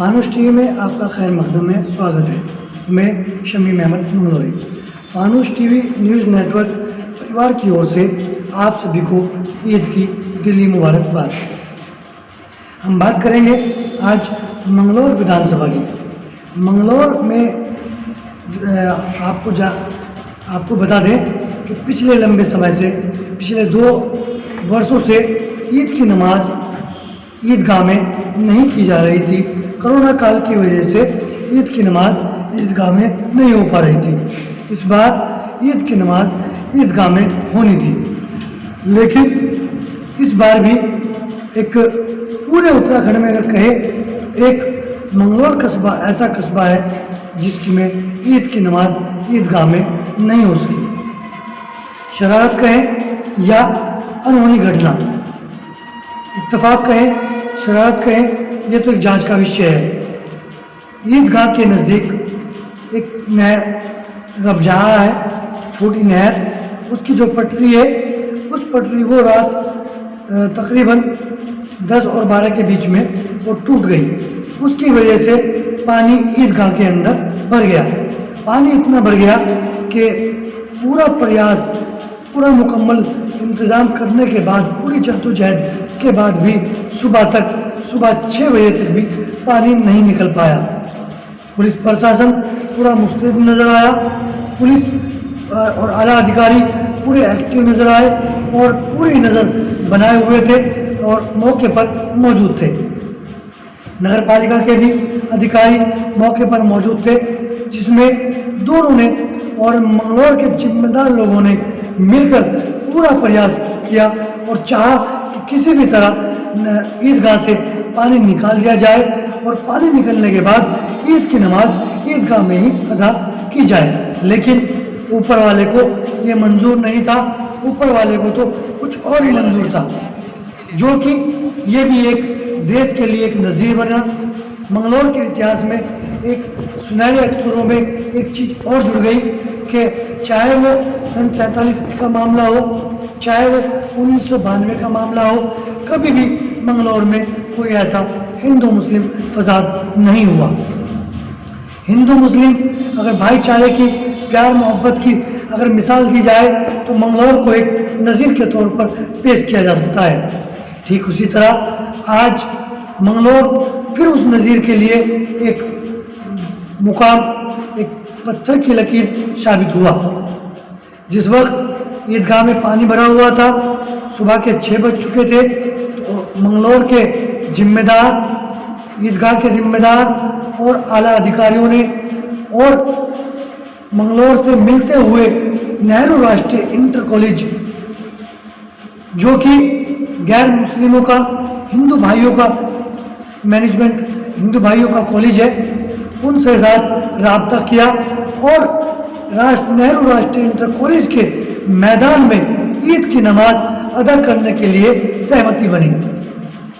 फानूस TV में आपका खैर मकदम है, स्वागत है। मैं Shamim Ahmed Mangalori. Fanoos TV news network परिवार की ओर से आप सभी को ईद की दिली मुबारकबाद। हम बात करेंगे आज मंगलौर विधानसभा की। मंगलौर में आपको बता दें कि पिछले लंबे समय से, पिछले 2 वर्षों से ईद की नमाज ईदगाह में नहीं की जा रही थी। कोरोना काल की वजह से ईद की नमाज ईदगाह में नहीं हो पा रही थी। इस बार ईद की नमाज ईदगाह में होनी थी, लेकिन इस बार भी एक पूरे उत्तराखंड में अगर कहे तो एक मंगलौर कस्बा ऐसा कस्बा है जिसकी में ईद की नमाज ईदगाह में नहीं हो सकी। शरारत कहें या अनहोनी घटना, इत्तेफाक कहें, शरारत कहें, ये तो एक जांच का विषय है। ईदगाह के नज़दीक एक नहर रबजाहा है, छोटी नहर, उसकी जो पटरी है उस पटरी वो रात तकरीबन 10 और 12 के बीच में वो टूट गई। उसकी वजह से पानी ईदगाह के अंदर भर गया। पानी इतना भर गया कि पूरा प्रयास, पूरा मुकम्मल इंतज़ाम करने के बाद, पूरी जद्दोजहद के बाद भी सुबह 6 बजे तक भी पानी नहीं निकल पाया। पुलिस प्रशासन पूरा मुस्तैद नज़र आया। पुलिस और आला अधिकारी पूरे एक्टिव नज़र आए और पूरी नज़र बनाए हुए थे और मौके पर मौजूद थे। नगर पालिका के भी अधिकारी मौके पर मौजूद थे, जिसमें दोनों ने और मंगलौर के जिम्मेदार लोगों ने मिलकर पूरा प्रयास किया और चाहा कि किसी भी तरह ईदगाह से पानी निकाल दिया जाए और पानी निकलने के बाद ईद की नमाज ईदगाह में ही अदा की जाए। लेकिन ऊपर वाले को ये मंजूर नहीं था। ऊपर वाले को तो कुछ और ही मंजूर था, जो कि ये भी एक देश के लिए एक नज़ीर बना। मंगलौर के इतिहास में एक सुनहरे अक्षरों में एक चीज़ और जुड़ गई कि चाहे वो सन 47 का मामला हो, चाहे वो 1992 का मामला हो, कभी भी मंगलौर में कोई ऐसा हिंदू मुस्लिम फसाद नहीं हुआ। हिंदू मुस्लिम अगर भाईचारे की, प्यार मोहब्बत की अगर मिसाल दी जाए तो मंगलौर को एक नज़ीर के तौर पर पेश किया जा सकता है। ठीक उसी तरह आज मंगलौर फिर उस नज़ीर के लिए एक मुकाम, एक पत्थर की लकीर साबित हुआ। जिस वक्त ईदगाह में पानी भरा हुआ था, सुबह के 6 बज चुके थे, तो मंगलौर के जिम्मेदार, ईदगाह के जिम्मेदार और आला अधिकारियों ने और मंगलौर से मिलते हुए नेहरू राष्ट्रीय इंटर कॉलेज, जो कि गैर मुस्लिमों का, हिंदू भाइयों का मैनेजमेंट, हिंदू भाइयों का कॉलेज है, उनसे साथ राब्ता किया और नेहरू राष्ट्रीय इंटर कॉलेज के मैदान में ईद की नमाज अदा करने के लिए सहमति बनी।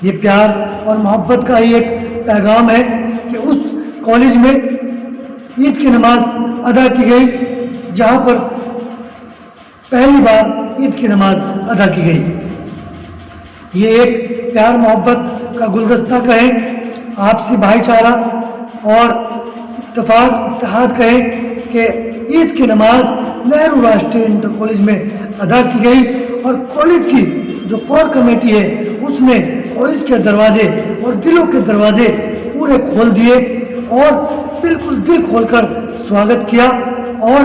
ये प्यार और मोहब्बत का ही एक पैगाम है कि उस कॉलेज में ईद की नमाज अदा की गई, जहाँ पर पहली बार ईद की नमाज अदा की गई। ये एक प्यार मोहब्बत का गुलदस्ता कहें, आपसी भाईचारा और इत्तेहाद कहें कि ईद की नमाज नेहरू राष्ट्रीय इंटर कॉलेज में अदा की गई और कॉलेज की जो कोर कमेटी है उसने कॉलेज के दरवाजे और दिलों के दरवाजे पूरे खोल दिए और बिल्कुल दिल खोलकर स्वागत किया और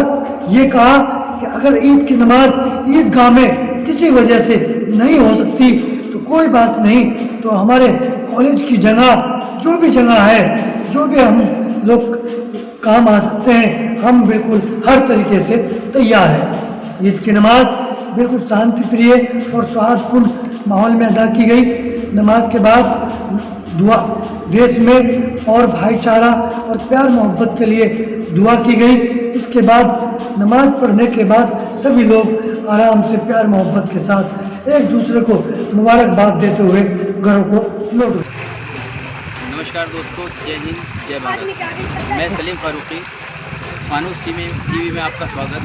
ये कहा कि अगर ईद की नमाज ईदगाह में किसी वजह से नहीं हो सकती तो कोई बात नहीं, तो हमारे कॉलेज की जगह, जो भी जगह है, जो भी हम लोग काम आ सकते हैं, हम बिल्कुल हर तरीके से तैयार हैं। ईद की नमाज बिल्कुल शांति प्रिय और सौहार्दपूर्ण माहौल में अदा की गई। नमाज के बाद दुआ, देश में और भाईचारा और प्यार मोहब्बत के लिए दुआ की गई। इसके बाद नमाज पढ़ने के बाद सभी लोग आराम से प्यार मोहब्बत के साथ एक दूसरे को मुबारकबाद देते हुए घरों को लौट गए। नमस्कार दोस्तों, जय हिंद, जय भारत। मैं सलीम फारूकी, फानूस टीवी में आपका स्वागत।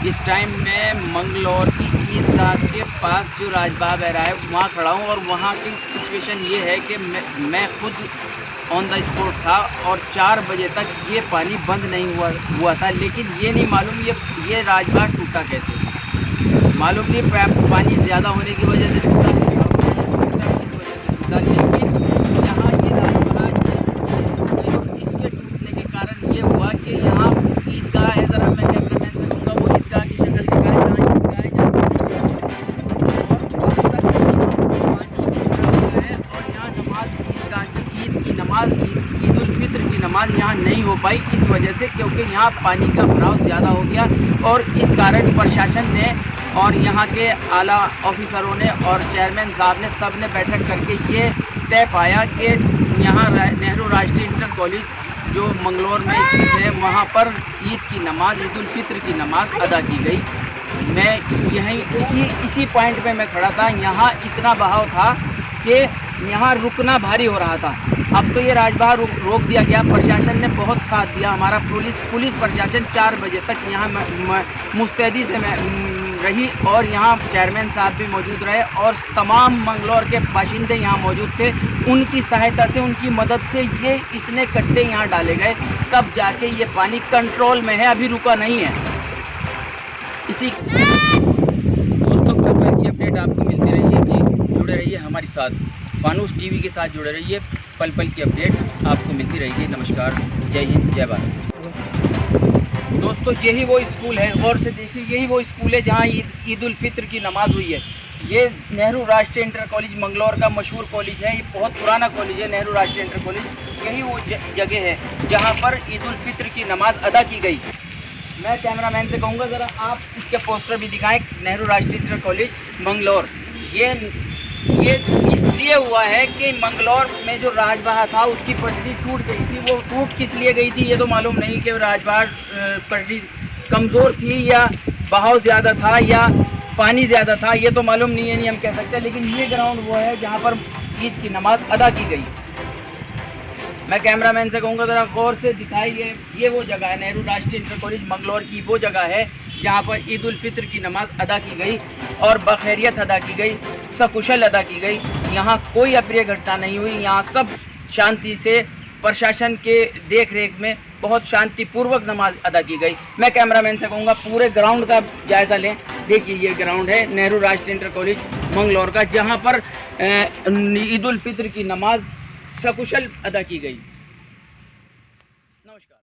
इस टाइम मैं मंगलौर की ईदगाह के पास जो राजबाग बह रहा है वहाँ खड़ा हूँ और वहाँ की सिचुएशन ये है कि मैं खुद ऑन द स्पॉट था और 4 बजे तक ये पानी बंद नहीं हुआ था। लेकिन ये नहीं मालूम ये राजबाग टूटा कैसे, मालूम नहीं पानी ज़्यादा होने की वजह से टूटा, किस वजह से टूटा। लेकिन यहाँ ये राजबाग इसके टूटने के कारण ये हुआ कि यहाँ ईदगाह है, ज़रा मैं कैमरामैन से कहूँगा वो ईदगाह की शक्ल दिखाए, जहाँ ईदगाह है जहाँ ईद उल फित्र की नमाज यहाँ नहीं हो पाई इस वजह से, क्योंकि यहाँ पानी का भराव ज़्यादा हो गया। और इस कारण प्रशासन ने और यहाँ के आला ऑफिसरों ने और चेयरमैन साहब ने सब ने बैठक करके ये तय पाया कि यहाँ नेहरू राष्ट्रीय इंटर कॉलेज जो मंगलौर में स्थित है वहाँ पर ईद की नमाज, ईद उल फित्र की नमाज अदा की गई। मैं यहीं इसी पॉइंट पे मैं खड़ा था। यहाँ इतना बहाव था कि यहाँ रुकना भारी हो रहा था। अब तो ये राजबाग रोक दिया गया, प्रशासन ने बहुत साथ दिया। हमारा पुलिस प्रशासन 4 बजे तक यहाँ मुस्तैदी से रही और यहाँ चेयरमैन साहब भी मौजूद रहे और तमाम मंगलौर के बाशिंदे यहाँ मौजूद थे। उनकी सहायता से, उनकी मदद से ये इतने कट्टे यहाँ डाले गए, तब जाके ये पानी कंट्रोल में है, अभी रुका नहीं है। इसी दोस्तों पल की अपडेट आपको मिलती रही है कि जुड़े रहिए हमारे साथ, फानूस टीवी के साथ जुड़े रहिए, पल पल की अपडेट आपको मिलती रहेगी। नमस्कार, जय हिंद, जय भारत। दोस्तों यही वो स्कूल है, गौर से देखिए, यही वो स्कूल है जहाँ ईद उल फित्र की नमाज हुई है। ये नेहरू राष्ट्रीय इंटर कॉलेज मंगलौर का मशहूर कॉलेज है, ये बहुत पुराना कॉलेज है नेहरू राष्ट्रीय इंटर कॉलेज। यही वो जगह है जहाँ पर ईद उल फित्र की नमाज अदा की गई। मैं कैमरामैन से कहूँगा ज़रा आप इसके पोस्टर भी दिखाएं, नेहरू राष्ट्रीय इंटर कॉलेज मंगलौर। ये इसलिए हुआ है कि मंगलौर में जो राजबाग था उसकी पटरी टूट गई थी। वो टूट किस लिए गई थी ये तो मालूम नहीं, कि राजबाग पटरी कमज़ोर थी या बहाव ज़्यादा था या पानी ज़्यादा था, ये तो मालूम नहीं है, नहीं हम कह सकते। लेकिन ये ग्राउंड वो है जहाँ पर ईद की नमाज अदा की गई। मैं कैमरामैन से कहूँगा ज़रा गौर से दिखाइए, ये वो जगह है, नेहरू राष्ट्रीय इंटर कॉलेज मंगलौर की वो जगह है जहाँ पर ईद उल फित्र की नमाज अदा की गई और बखैरियत अदा की गई, सकुशल अदा की गई। यहाँ कोई अप्रिय घटना नहीं हुई, यहाँ सब शांति से प्रशासन के देख रेख में बहुत शांतिपूर्वक नमाज अदा की गई। मैं कैमरामैन से कहूँगा पूरे ग्राउंड का जायज़ा लें। देखिए ये ग्राउंड है नेहरू राष्ट्रीय इंटर कॉलेज मंगलौर का, जहाँ पर ईद उल फित्र की नमाज सकुशल अदा की गई।